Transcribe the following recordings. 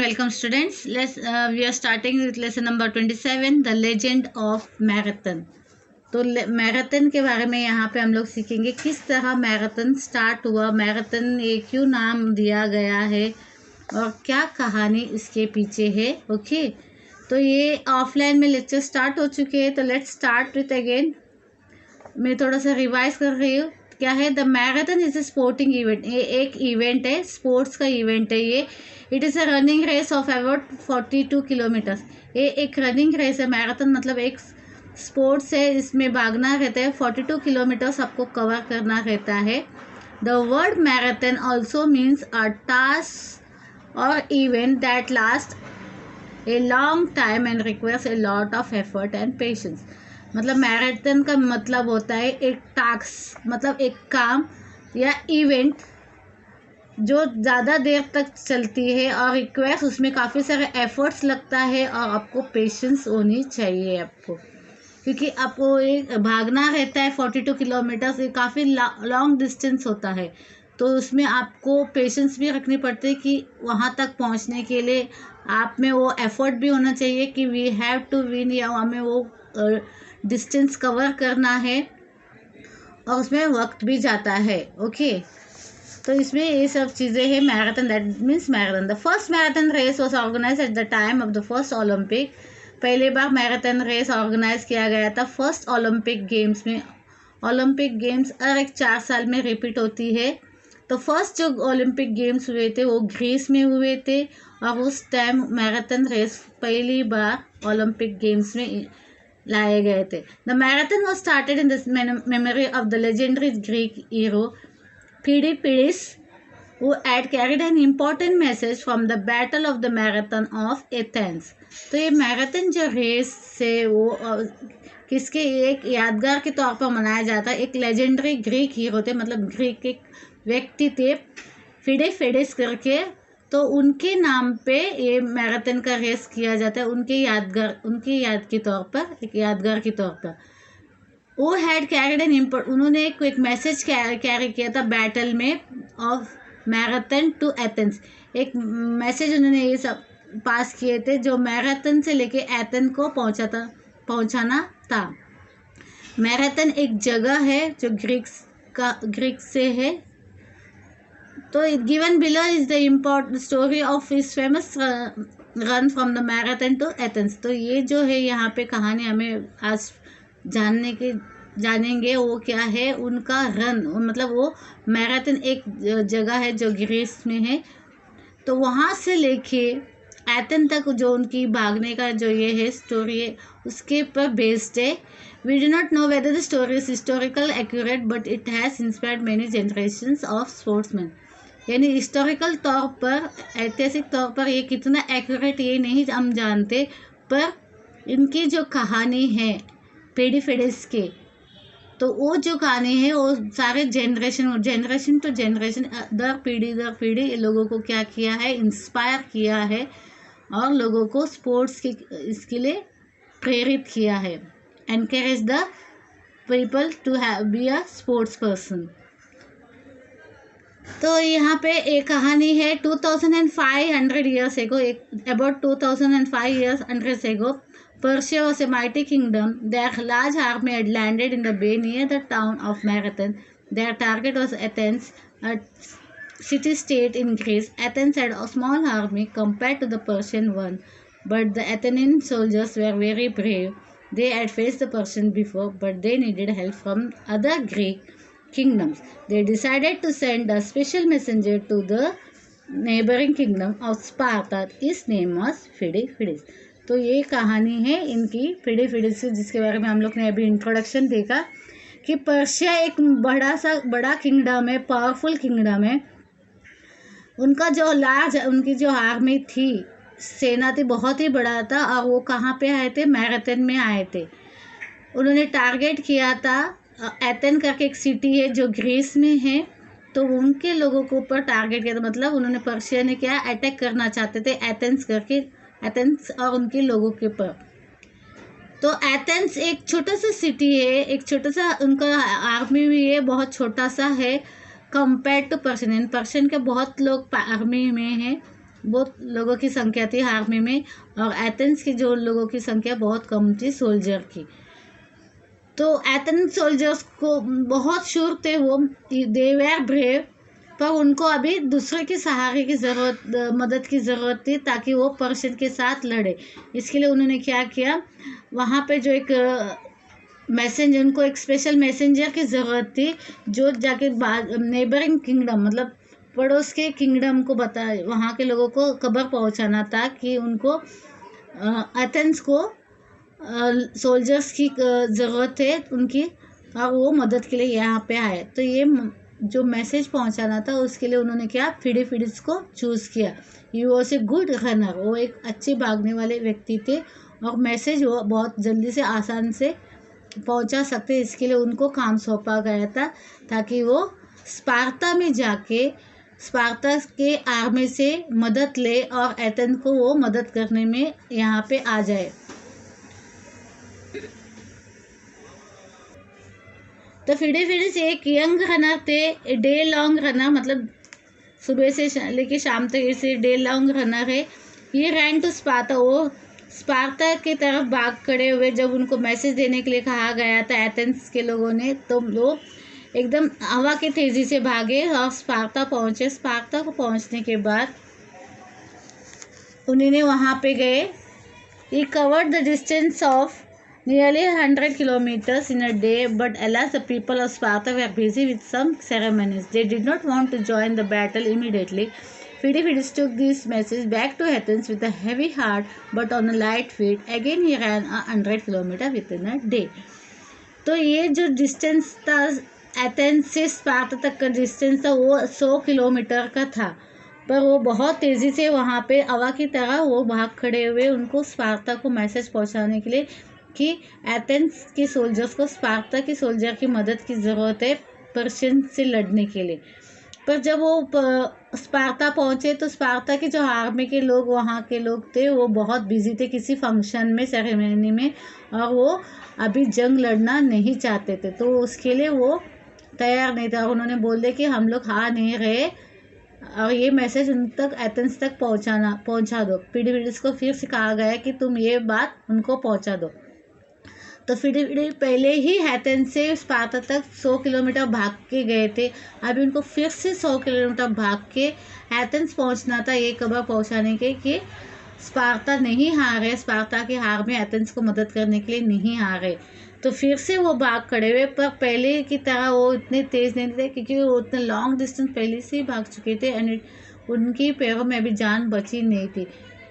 welcome students. We are starting with lesson number 27, the legend of marathon. तो marathon के बारे में यहाँ पे हम लोग सीखेंगे किस तरह मैराथन स्टार्ट हुआ, मैराथन ये क्यों नाम दिया गया है और क्या कहानी इसके पीछे है। ओके, तो ये ऑफलाइन में लेक्चर स्टार्ट हो चुके हैं, तो लेट्स स्टार्ट विथ अगेन। मैं थोड़ा सा रिवाइज कर रही हूँ। क्या है? The marathon is a sporting event. ये एक इवेंट है, स्पोर्ट्स का इवेंट है ये। It is a running race of about 42 kilometres. ये एक रनिंग रेस है। मैराथन मतलब एक स्पोर्ट्स है, इसमें भागना रहता है। 42 किलोमीटर्स आपको कवर करना रहता है। The word marathon also means a task और event that last a long time and requires a lot of effort and patience. मतलब मैराथन का मतलब होता है एक टास्क, मतलब एक काम या इवेंट जो ज़्यादा देर तक चलती है और रिक्वेस्ट उसमें काफ़ी सारे एफर्ट्स लगता है और आपको पेशेंस होनी चाहिए आपको, क्योंकि आपको एक भागना रहता है 42 किलोमीटर। ये काफ़ी लॉन्ग डिस्टेंस होता है, तो उसमें आपको पेशेंस भी रखनी पड़ती है कि वहाँ तक पहुँचने के लिए आप में वो एफर्ट भी होना चाहिए कि वी हैव टू विन, या हमें वो डिस्टेंस कवर करना है और उसमें वक्त भी जाता है। ओके, तो इसमें ये सब चीज़ें हैं। Marathon that means marathon. The first marathon race was organise at the time of the first Olympic. पहली बार मैराथन रेस ऑर्गेनाइज किया गया था फर्स्ट ओलंपिक गेम्स में। ओलंपिक गेम्स हर एक 4 साल में रिपीट होती है। तो फर्स्ट जो ओलंपिक गेम्स हुए थे वो ग्रीस में हुए थे और उस टाइम मैराथन रेस पहली बार ओलंपिक गेम्स में लाए गए थे। The marathon was started in the memory of the legendary Greek hero Phidippus, who had carried an important message from the Battle of the Marathon of Athens. तो ये marathon जो race से वो किसके एक यादगार के तौर पर मनाया जाता है। एक लेजेंडरी ग्रीक हीरो थे, मतलब ग्रीक एक व्यक्ति थे फिडिपिडस करके, तो उनके नाम पे ये मैराथन का रेस किया जाता है। उनके याद के तौर पर, एक यादगार के तौर पर। वो हैड कैरिड एन उन्होंने एक मैसेज कैरी किया था बैटल में ऑफ मैराथन टू एथेंस। एक मैसेज उन्होंने ये सब पास किए थे जो मैराथन से लेके एथेंस को पहुंचाना था। मैराथन एक जगह है जो ग्रीक से है। तो given below is the important story of his famous run from the marathon to Athens. तो ये जो है यहाँ पे कहानी हमें आज जानेंगे वो क्या है। उनका रन मतलब वो मैराथन एक जगह है जो ग्रीस में है, तो वहाँ से लेके एथेंस तक जो उनकी भागने का जो ये है स्टोरी है उसके पर बेस्ड है। We do not know whether the story is historical accurate but it has inspired many generations of sportsman. यानी हिस्टोरिकल तौर पर, ऐतिहासिक तौर पर ये कितना एक्यूरेट ये नहीं हम जानते, पर इनकी जो कहानी है फिडिपिडस के, तो वो जो कहानी है वो सारे जनरेशन टू जनरेशन, दर पीढ़ी लोगों को क्या किया है, इंस्पायर किया है और लोगों को स्पोर्ट्स के इसके लिए प्रेरित किया है। Encourage the people to be a sports person. तो यहाँ पे एक कहानी है 2500 years ago, about 2500 years ago, Persia was a mighty kingdom. Their large army had landed in the bay near the town of Marathon. Their target was Athens, a city-state in Greece. Athens had a small army compared to the Persian one, but the Athenian soldiers were very brave. They had faced the Persians before, but they needed help from other Greek kingdoms. They decided to send a special messenger to the neighboring kingdom of Sparta. His name was Phidippus. तो ये कहानी है इनकी फिडिपिडस, जिसके बारे में हम लोग ने अभी इंट्रोडक्शन देखा कि पर्शिया एक बड़ा किंगडम है, पावरफुल किंगडम है। उनका जो उनकी जो आर्मी थी, सेना थी, बहुत ही बड़ा था। और वो कहाँ पे आए थे? मैराथन में आए थे। उन्होंने टारगेट किया था एथेंस करके एक सिटी है जो ग्रीस में है, तो उनके लोगों के ऊपर टारगेट किया था। मतलब उन्होंने पर्शिया ने क्या अटैक करना चाहते थे एथेंस और उनके लोगों के ऊपर। तो एथेंस एक छोटा सा सिटी है, एक छोटा सा उनका आर्मी भी है, बहुत छोटा सा है कंपेयर टू पर्शियन के बहुत लोग आर्मी में हैं, बहुत लोगों की संख्या थी आर्मी में, और एथेंस की जो लोगों की संख्या बहुत कम थी सोल्जर की। तो एथेंस सोल्जर्स को बहुत शूर थे वो, दे वेर ब्रेव, पर उनको अभी दूसरे के सहारे की ज़रूरत, मदद की ज़रूरत थी ताकि वो पर्शियन के साथ लड़े। इसके लिए उन्होंने क्या किया, वहाँ पे जो एक मैसेंजर, उनको एक स्पेशल मैसेंजर की ज़रूरत थी जो जाके नेबरिंग किंगडम, मतलब पड़ोस के किंगडम को वहाँ के लोगों को खबर पहुँचाना था कि उनको एथेंस को सोल्जर्स की ज़रूरत है उनकी, और वो मदद के लिए यहाँ पे आए। तो ये जो मैसेज पहुँचाना था उसके लिए उन्होंने क्या, फिडीफिडिस को चूज़ किया। He was a good runner, वो एक अच्छे भागने वाले व्यक्ति थे और मैसेज वो बहुत जल्दी से आसान से पहुंचा सकते, इसके लिए उनको काम सौंपा गया था ताकि वो स्पार्ता में जाके स्पार्ता के आर्मी से मदद ले और एथेंस को वो मदद करने में यहाँ पे आ जाए। तो फिडीफिडिस एक यंग रनर थे, डे लॉन्ग रनर, मतलब सुबह से लेके शाम तक इसे डे लॉन्ग रनर है। ये रैन टू स्पार्ता, वो स्पार्ता की तरफ भाग खड़े हुए जब उनको मैसेज देने के लिए कहा गया था एथेंस के लोगों ने, तो वो एकदम हवा की तेज़ी से भागे और स्पार्ता पहुँचे। स्पार्ता को पहुँचने के बाद उन्होंने वहाँ पे गए। He covered the distance of nearly 100 kilometers in a day, but alas, the people of Sparta were busy with some ceremonies. They did not want to join the battle immediately. Phidippus took this message back to Athens with a heavy heart, but on a light feet. Again, he ran 100 kilometers within a day. तो ये जो distance था Athens से Sparta तक का distance था वो 100 kilometre का था, पर वो बहुत तेज़ी से वहाँ पे हवा की तरह वो भाग खड़े हुए उनको स्पार्टा को मैसेज पहुँचाने के लिए कि एथेंस के सोल्जर्स को स्पार्टा के सोल्जर की मदद की ज़रूरत है पर्शियन से लड़ने के लिए। पर जब वो स्पार्टा पहुँचे तो स्पार्टा के जो आर्मी के लोग, वहाँ के लोग थे, वो बहुत बिजी थे किसी फंक्शन में, सेरेमनी में, और वो अभी जंग लड़ना नहीं चाहते थे, तो उसके लिए वो तैयार नहीं था। उन्होंने बोल दिया कि हम लोग हार नहीं रहे और ये मैसेज उन तक एथेंस तक पहुँचा दो। फिडीफिडिस को फिर से कहा गया कि तुम ये बात उनको पहुँचा दो। तो फिडीफिडिस पहले ही एथेंस से स्पार्टा तक 100 किलोमीटर भाग के गए थे, अभी उनको फिर से 100 किलोमीटर भाग के एथेंस पहुंचना था, ये खबर पहुंचाने के कि स्पार्टा नहीं हार रहे, स्पार्टा की हार में एथेंस को मदद करने के लिए नहीं हार रहे। तो फिर से वो भाग खड़े हुए, पर पहले की तरह वो इतने तेज़ नहीं थे क्योंकि वो उतने लॉन्ग डिस्टेंस पहले से ही भाग चुके थे एंड उनकी पैरों में अभी जान बची नहीं थी।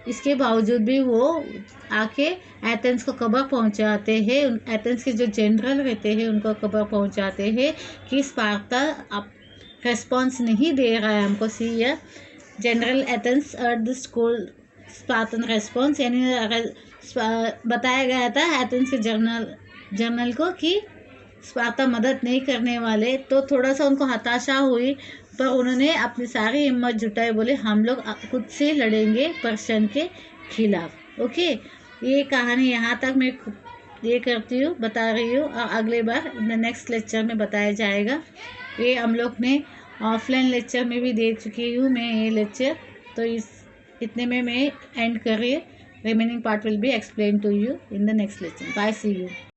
इसके बावजूद भी वो आके एथेंस को खबर पहुंचाते हैं, एथेंस के जो जनरल रहते हैं उनको खबर पहुंचाते हैं कि स्पार्टा अब रेस्पॉन्स नहीं दे रहा है हमको। सी या जनरल एथेंस और द स्कूल स्पार्टन रेस्पॉन्स, यानी बताया गया था एथेंस के जनरल को कि स्पार्टा मदद नहीं करने वाले। तो थोड़ा सा उनको हताशा हुई, पर उन्होंने अपनी सारी हिम्मत जुटाई, बोले हम लोग खुद से लड़ेंगे पर्शियन के खिलाफ। ओके, ये कहानी यहाँ तक मैं ये करती हूँ, बता रही हूँ, और अगले बार नेक्स्ट लेक्चर में बताया जाएगा। ये हम लोग ने ऑफलाइन लेक्चर में भी दे चुकी हूँ मैं ये लेक्चर, तो इतने में मैं एंड कर रही हूँ। Remaining part will be explain to you in the next lecture. Bye, see you.